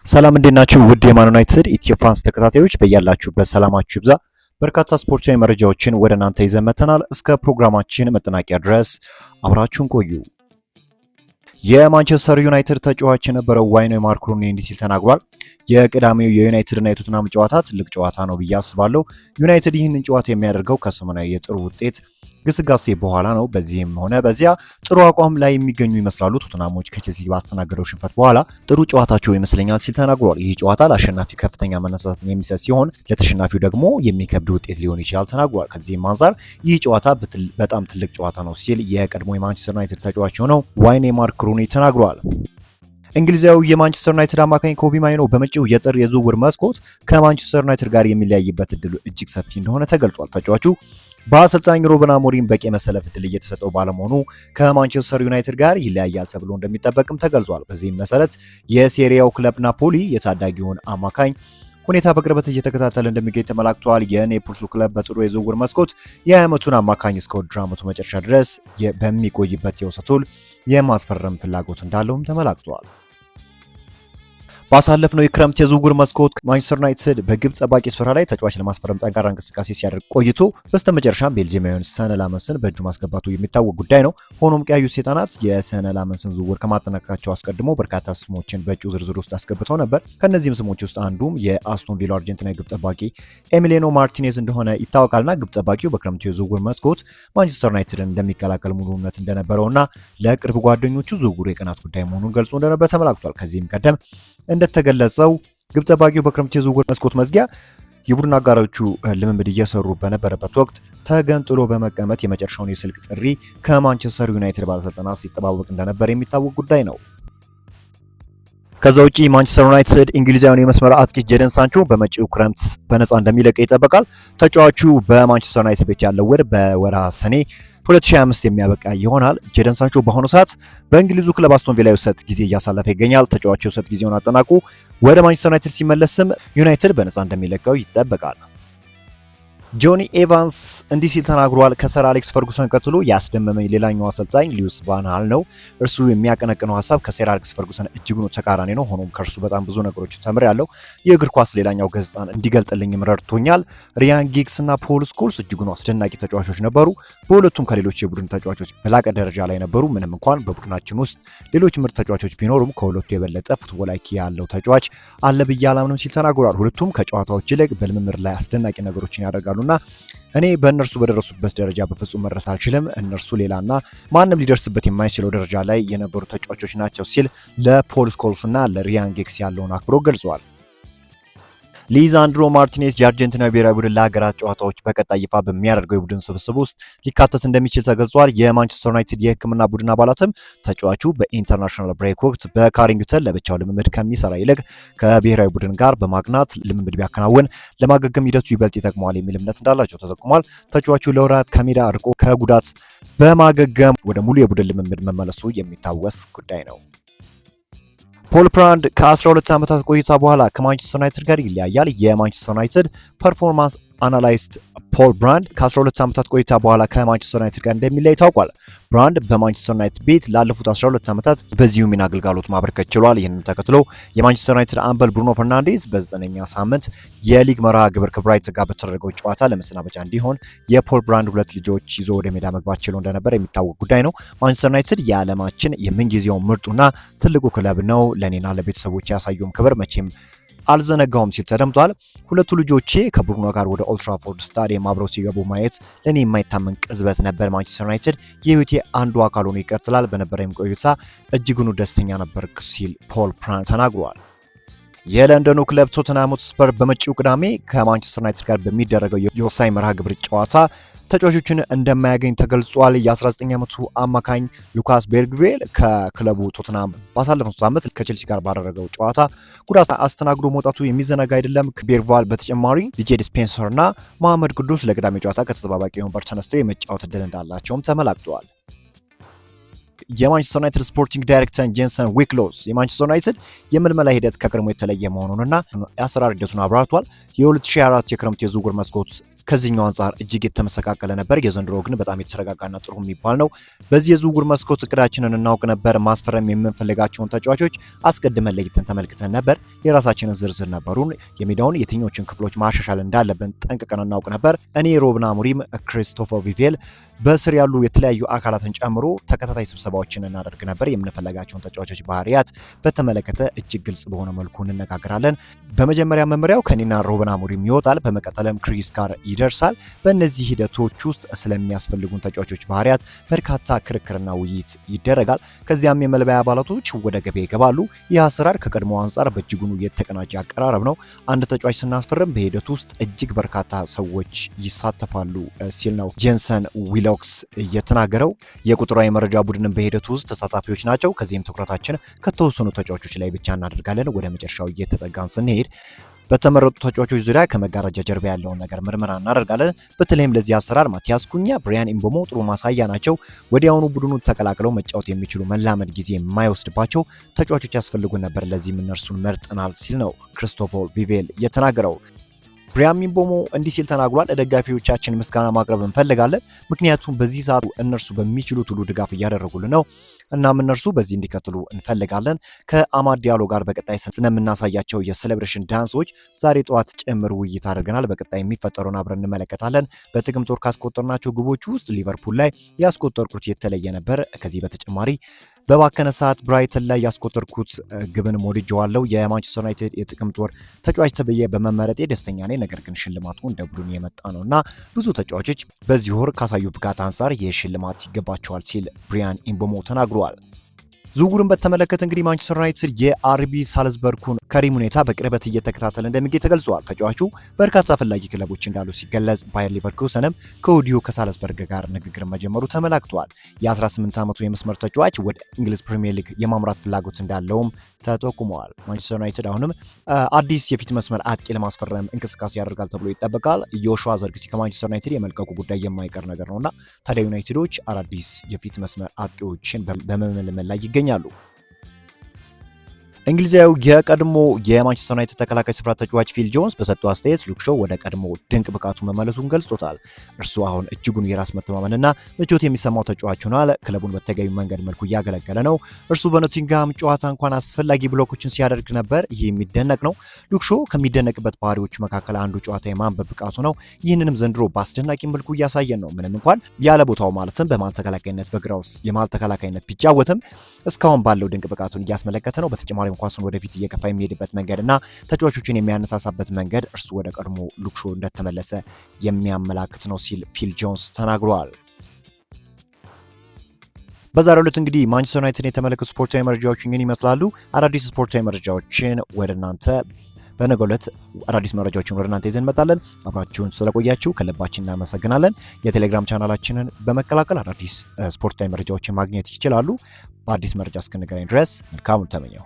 ሰላም እንዴት ናችሁ? ውድ የማን ዩናይትድ ኢትዮ ፋንስ ተከታታዮች በያላችሁበት ሰላማችሁ ይብዛ። በርካታ ስፖርታዊ መረጃዎችን ወደ እናንተ ይዘን መጥተናል። እስከ ፕሮግራማችን መጠናቂያ ድረስ አብራችሁን ቆዩ። የማንቸስተር ዩናይትድ ተጫዋች የነበረው ዋይኖ ማርክ ሩኒ እንዲህ ሲል ተናግሯል። የቅዳሜው የዩናይትድ እና የቶተንሃም ጨዋታ ትልቅ ጨዋታ ነው ብዬ አስባለሁ። ዩናይትድ ይህንን ጨዋታ የሚያደርገው ከሰሞናዊ የጥሩ ውጤት ግስጋሴ በኋላ ነው። በዚህም ሆነ በዚያ ጥሩ አቋም ላይ የሚገኙ ይመስላሉ። ቶተንሃሞች ከቼልሲ ባስተናገደው ሽንፈት በኋላ ጥሩ ጨዋታቸው ይመስለኛል ሲል ተናግሯል። ይህ ጨዋታ ለአሸናፊ ከፍተኛ መነሳሳትን የሚሰጥ ሲሆን ለተሸናፊው ደግሞ የሚከብድ ውጤት ሊሆን ይችላል ተናግሯል። ከዚህም አንጻር ይህ ጨዋታ በጣም ትልቅ ጨዋታ ነው ሲል የቀድሞ የማንቸስተር ዩናይትድ ተጫዋች የሆነው ዋይኔ ማርክ ሩኒ ተናግሯል። እንግሊዛዊ የማንቸስተር ዩናይትድ አማካኝ ኮቢ ማይኖ በመጪው የጥር የዝውውር መስኮት ከማንቸስተር ዩናይትድ ጋር የሚለያይበት እድሉ እጅግ ሰፊ እንደሆነ ተገልጿል። ተጫዋቹ በአሰልጣኝ ሩበን አሞሪም በቂ መሰለፍ እድል እየተሰጠው ባለመሆኑ ከማንቸስተር ዩናይትድ ጋር ይለያያል ተብሎ እንደሚጠበቅም ተገልጿል። በዚህም መሰረት የሴሪያው ክለብ ናፖሊ የታዳጊውን አማካኝ ሁኔታ በቅርበት እየተከታተለ እንደሚገኝ ተመላክቷል። የኔፕልሱ ክለብ በጥሩ የዝውውር መስኮት የ20 አማካኝ እስከ ውድድር ዓመቱ መጨረሻ ድረስ በሚቆይበት የውሰት ውል የማስፈረም ፍላጎት እንዳለውም ተመላክቷል። ባሳለፍነው የክረምት የዝውውር መስኮት ማንቸስተር ዩናይትድ በግብ ጠባቂ ስፍራ ላይ ተጫዋች ለማስፈረም ጠንካራ እንቅስቃሴ ሲያደርግ ቆይቶ በስተመጨረሻም ቤልጂማዊውን ሰነ ላመንስን በእጁ ማስገባቱ የሚታወቅ ጉዳይ ነው። ሆኖም ቀያዩ ሰይጣናት የሰነ ላመንስን ዝውውር ከማጠናቀቃቸው አስቀድሞ በርካታ ስሞችን በእጩ ዝርዝር ውስጥ አስገብተው ነበር። ከእነዚህም ስሞች ውስጥ አንዱም የአስቶን ቪላ አርጀንቲናዊ ግብ ጠባቂ ኤሚሊያኖ ማርቲኔዝ እንደሆነ ይታወቃልና ግብ ጠባቂው በክረምቱ የዝውውር መስኮት ማንቸስተር ዩናይትድን እንደሚቀላቀል ሙሉ እምነት እንደነበረውና ለቅርብ ጓደኞቹ ዝውውሩ የቀናት ጉዳይ መሆኑን ገልጾ እንደነበር ተመላክቷል። ከዚህም ቀደም እንደተገለጸው ግብ ጠባቂው በክረምት የዝውውር መስኮት መዝጊያ የቡድን አጋሮቹ ልምምድ እየሰሩ በነበረበት ወቅት ተገንጥሎ በመቀመጥ የመጨረሻውን የስልክ ጥሪ ከማንቸስተር ዩናይትድ ባለስልጣናት ሲጠባበቅ እንደነበር የሚታወቅ ጉዳይ ነው። ከዛ ውጪ ማንቸስተር ዩናይትድ እንግሊዛዊውን የመስመር አጥቂ ጄደን ሳንቾ በመጪው ክረምት በነፃ እንደሚለቅ ይጠበቃል። ተጫዋቹ በማንቸስተር ዩናይትድ ቤት ያለው ወር በወርሃ ሰኔ 2025 የሚያበቃ ይሆናል። ጄደን ሳንቾ በአሁኑ ሰዓት በእንግሊዙ ክለብ አስቶን ቪላ የውሰት ጊዜ እያሳለፈ ይገኛል። ተጫዋቹ የውሰት ጊዜውን አጠናቁ ወደ ማንቸስተር ዩናይትድ ሲመለስም ዩናይትድ በነፃ እንደሚለቀው ይጠበቃል። ጆኒ ኤቫንስ እንዲህ ሲል ተናግሯል። ከሰር አሌክስ ፈርጉሰን ቀጥሎ ያስደመመኝ ሌላኛው አሰልጣኝ ሉዊስ ቫን ሃል ነው። እርሱ የሚያቀነቅነው ሀሳብ ከሰር አሌክስ ፈርጉሰን እጅጉን ተቃራኒ ነው። ሆኖም ከእርሱ በጣም ብዙ ነገሮች ተምሬያለሁ። የእግር ኳስ ሌላኛው ገጽታን እንዲገልጥልኝም ረድቶኛል። ሪያን ጊግስ እና ፖል ስኮልስ እጅጉን አስደናቂ ተጫዋቾች ነበሩ። በሁለቱም ከሌሎች የቡድን ተጫዋቾች በላቀ ደረጃ ላይ ነበሩ። ምንም እንኳን በቡድናችን ውስጥ ሌሎች ምርጥ ተጫዋቾች ቢኖሩም ከሁለቱ የበለጠ ፉትቦል አይኪ ያለው ተጫዋች አለ ብዬ አላምንም ሲል ተናግሯል። ሁለቱም ከጨዋታዎች ይልቅ በልምምድ ላይ አስደናቂ ነገሮችን ያደርጋሉ እና እኔ በእነርሱ በደረሱበት ደረጃ በፍጹም መድረስ አልችልም። እነርሱ ሌላና ማንም ሊደርስበት የማይችለው ደረጃ ላይ የነበሩ ተጫዋቾች ናቸው ሲል ለፖል ስኮልስ እና ለሪያን ጊግስ ያለውን አክብሮት ገልጿል። ሊዛንድሮ ማርቲኔዝ የአርጀንቲና ብሔራዊ ቡድን ለሀገራት ጨዋታዎች በቀጣይ ይፋ በሚያደርገው የቡድን ስብስብ ውስጥ ሊካተት እንደሚችል ተገልጿል። የማንቸስተር ዩናይትድ የሕክምና ቡድን አባላትም ተጫዋቹ በኢንተርናሽናል ብሬክ ወቅት በካሪንግተን ለብቻው ልምምድ ከሚሰራ ይልቅ ከብሔራዊ ቡድን ጋር በማቅናት ልምምድ ቢያከናውን ለማገገም ሂደቱ ይበልጥ ይጠቅመዋል የሚል እምነት እንዳላቸው ተጠቁሟል። ተጫዋቹ ለወራት ከሜዳ ርቆ ከጉዳት በማገገም ወደ ሙሉ የቡድን ልምምድ መመለሱ የሚታወስ ጉዳይ ነው። ፖል ብራንድ ከ12 ዓመታት ቆይታ በኋላ ከማንቸስተር ዩናይትድ ጋር ይለያያል። የማንቸስተር ዩናይትድ ፐርፎርማንስ አናላይስት ፖል ብራንድ ከ12 ዓመታት ቆይታ በኋላ ከማንቸስተር ዩናይትድ ጋር እንደሚለይ ታውቋል። ብራንድ በማንቸስተር ዩናይትድ ቤት ላለፉት 12 ዓመታት በዚሁ ሚና አገልግሎት ማበርከት ችሏል። ይህንን ተከትሎ የማንቸስተር ዩናይትድ አምበል ብሩኖ ፈርናንዴዝ በ9ኛ ሳምንት የሊግ መርሃ ግብር ከብራይተን ጋር በተደረገው ጨዋታ ለመሰናበቻ እንዲሆን የፖል ብራንድ ሁለት ልጆች ይዞ ወደ ሜዳ መግባት ችሎ እንደነበር የሚታወቅ ጉዳይ ነው። ማንቸስተር ዩናይትድ የዓለማችን የምንጊዜው ምርጡና ትልቁ ክለብ ነው። ለኔና ለቤተሰቦች ያሳየውም ክብር መቼም አልዘነጋውም ሲል ተደምጧል። ሁለቱ ልጆቼ ከብሩኖ ጋር ወደ ኦልድ ትራፎርድ ስታዲየም አብረው ሲገቡ ማየት ለኔ የማይታመን ቅጽበት ነበር። ማንቸስተር ዩናይትድ የህይወቴ አንዱ አካል ሆኖ ይቀጥላል። በነበረኝ ቆይታ እጅጉን ደስተኛ ነበር ሲል ፖል ብራንድ ተናግሯል። የለንደኑ ክለብ ቶተንሃም ሆትስፐር በመጪው ቅዳሜ ከማንቸስተር ዩናይትድ ጋር በሚደረገው የወሳኝ መርሃ ግብር ጨዋታ ተጫዋቾችን እንደማያገኝ ተገልጿል። የ19 ዓመቱ አማካኝ ሉካስ ቤርግቬል ከክለቡ ቶተንሃም ባሳለፈው ሳምንት ከቼልሲ ጋር ባደረገው ጨዋታ ጉዳት አስተናግዶ መውጣቱ የሚዘነጋ አይደለም። ከቤርግቬል በተጨማሪ ዲጄ ስፔንሰር እና መሐመድ ቅዱስ ለቅዳሜ ጨዋታ ከተጠባባቂ ወንበር ተነስተው የመጫወት እድል እንዳላቸውም ተመላክተዋል። የማንቸስተር ዩናይትድ ስፖርቲንግ ዳይሬክተር ጄንሰን ዊክሎስ የማንቸስተር ዩናይትድ የምልመላ ሂደት ከቀድሞ የተለየ መሆኑንና የአሰራር ሂደቱን አብራርቷል። የ2024 የክረምት የዝውውር መስኮት ከዚህኛው አንጻር እጅግ የተመሰቃቀለ ነበር። የዘንድሮ ግን በጣም የተረጋጋና ጥሩ የሚባል ነው። በዚህ የዝውውር መስኮት እቅዳችንን እናውቅ ነበር። ማስፈረም የምንፈልጋቸውን ተጫዋቾች አስቀድመን ለይተን ተመልክተን ነበር። የራሳችንን ዝርዝር ነበሩን። የሜዳውን የትኞቹን ክፍሎች ማሻሻል እንዳለብን ጠንቅቀን እናውቅ ነበር። እኔ ሩበን አሞሪም፣ ክሪስቶፈር ቪቬል በስር ያሉ የተለያዩ አካላትን ጨምሮ ተከታታይ ስብሰባዎችን እናደርግ ነበር። የምንፈልጋቸውን ተጫዋቾች ባህሪያት በተመለከተ እጅግ ግልጽ በሆነ መልኩ እንነጋገራለን። በመጀመሪያ መመሪያው ከኔና ሩበን አሞሪም ይወጣል። በመቀጠልም ክሪስ ጋር ይደርሳል። በእነዚህ ሂደቶች ውስጥ ስለሚያስፈልጉን ተጫዋቾች ባህሪያት በርካታ ክርክርና ውይይት ይደረጋል። ከዚያም የመልበያ አባላቶች ወደ ገበያ ይገባሉ። ይህ አሰራር ከቀድሞ አንጻር በእጅጉኑ የተቀናጀ አቀራረብ ነው። አንድ ተጫዋች ስናስፈርም በሂደቱ ውስጥ እጅግ በርካታ ሰዎች ይሳተፋሉ ሲል ነው ጄንሰን ዊሎክስ የተናገረው። የቁጥራዊ መረጃ ቡድንን በሂደቱ ውስጥ ተሳታፊዎች ናቸው። ከዚህም ትኩረታችን ከተወሰኑ ተጫዋቾች ላይ ብቻ እናደርጋለን። ወደ መጨረሻው እየተጠጋን ስንሄድ በተመረጡ ተጫዋቾች ዙሪያ ከመጋረጃ ጀርባ ያለውን ነገር ምርመራ እናደርጋለን። በተለይም ለዚህ አሰራር ማቲያስ ኩኛ፣ ብሪያን ኢምቦሞ ጥሩ ማሳያ ናቸው። ወዲያውኑ ቡድኑን ተቀላቅለው መጫወት የሚችሉ መላመድ ጊዜ የማይወስድባቸው ተጫዋቾች ያስፈልጉን ነበር። ለዚህም እነርሱን መርጠናል ሲል ነው ክሪስቶፈር ቪቬል የተናገረው። ብሪያን ኢምቦሞ እንዲህ ሲል ተናግሯል። ለደጋፊዎቻችን ምስጋና ማቅረብ እንፈልጋለን፣ ምክንያቱም በዚህ ሰዓት እነርሱ በሚችሉት ሁሉ ድጋፍ እያደረጉልን ነው። እናም እነርሱ በዚህ እንዲቀጥሉ እንፈልጋለን። ከአማድ ዲያሎ ጋር በቀጣይ ስለምናሳያቸው የሴሌብሬሽን ዳንሶች ዛሬ ጠዋት ጭምር ውይይት አድርገናል። በቀጣይ የሚፈጠሩን አብረን እንመለከታለን። በጥቅምት ወር ካስቆጠርናቸው ግቦች ውስጥ ሊቨርፑል ላይ ያስቆጠርኩት የተለየ ነበር። ከዚህ በተጨማሪ በባከነ ሰዓት ብራይተን ላይ ያስቆጠርኩት ግብን ሞድጄዋለሁ። የማንቸስተር ዩናይትድ የጥቅምት ወር ተጫዋች ተብዬ በመመረጤ ደስተኛ ነኝ። ነገር ግን ሽልማቱ እንደ ቡድን የመጣ ነው እና ብዙ ተጫዋቾች በዚህ ወር ካሳዩ ብቃት አንጻር የሽልማት ይገባቸዋል ሲል ብሪያን ኢምቦሞ ተናግሯል። ዝውውሩን በተመለከተ እንግዲህ ማንቸስተር ዩናይትድ የአርቢ ሳልዝበርጉን ከሪም ሁኔታ በቅርበት እየተከታተለ እንደሚገኝ ተገልጿል። ተጫዋቹ በርካታ ፈላጊ ክለቦች እንዳሉ ሲገለጽ፣ ባየር ሊቨርኩሰንም ከወዲሁ ከሳልዝበርግ ጋር ንግግር መጀመሩ ተመላክቷል። የ18 ዓመቱ የመስመር ተጫዋች ወደ እንግሊዝ ፕሪሚየር ሊግ የማምራት ፍላጎት እንዳለውም ተጠቁመዋል። ማንቸስተር ዩናይትድ አሁንም አዲስ የፊት መስመር አጥቂ ለማስፈረም እንቅስቃሴ ያደርጋል ተብሎ ይጠበቃል። ጆሹዋ ዘርክሲ ከማንቸስተር ዩናይትድ የመልቀቁ ጉዳይ የማይቀር ነገር ነውና ታዲያ ዩናይትዶች አዳዲስ የፊት መስመር አጥቂዎችን በመመልመል ላይ ይገኛሉ። እንግሊዛዊው የቀድሞ የማንቸስተር ዩናይትድ ተከላካይ ስፍራ ተጫዋች ፊል ጆንስ በሰጠው አስተያየት ሉክ ሾው ወደ ቀድሞ ድንቅ ብቃቱ መመለሱን ገልጾታል። እርሱ አሁን እጅጉን የራስ መተማመንና ምቾት የሚሰማው ተጫዋች ሆኗል። ክለቡን በተገቢ መንገድ መልኩ እያገለገለ ነው። እርሱ በኖቲንግሃም ጨዋታ እንኳን አስፈላጊ ብሎኮችን ሲያደርግ ነበር። ይህ የሚደነቅ ነው። ሉክ ሾው ከሚደነቅበት ባህሪዎች መካከል አንዱ ጨዋታ የማንበብ ብቃቱ ነው። ይህንንም ዘንድሮ በአስደናቂ መልኩ እያሳየን ነው። ምንም እንኳን ያለ ቦታው ማለትም በመሃል ተከላካይነት በግራውስ የመሃል ተከላካይነት ቢጫወትም እስካሁን ባለው ድንቅ ብቃቱን እያስመለከተ ነው። በተጨማሪ ኳሱን ወደፊት እየገፋ የሚሄድበት መንገድና ተጫዋቾችን የሚያነሳሳበት መንገድ እርሱ ወደ ቀድሞ ሉክ ሾው እንደተመለሰ የሚያመላክት ነው ሲል ፊል ጆንስ ተናግሯል። በዛሬው ዕለት እንግዲህ ማንቸስተር ዩናይትድን የተመለከቱ ስፖርታዊ መረጃዎች ምን ይመስላሉ? አዳዲስ ስፖርታዊ መረጃዎችን ወደ እናንተ በነገው ዕለት አዳዲስ መረጃዎችን ወደ እናንተ ይዘን እንመጣለን። አብራችሁን ስለቆያችሁ ከልባችን እናመሰግናለን። የቴሌግራም ቻናላችንን በመቀላቀል አዳዲስ ስፖርታዊ መረጃዎችን ማግኘት ይችላሉ። በአዲስ መረጃ እስክንገናኝ ድረስ መልካሙን ተመኘው።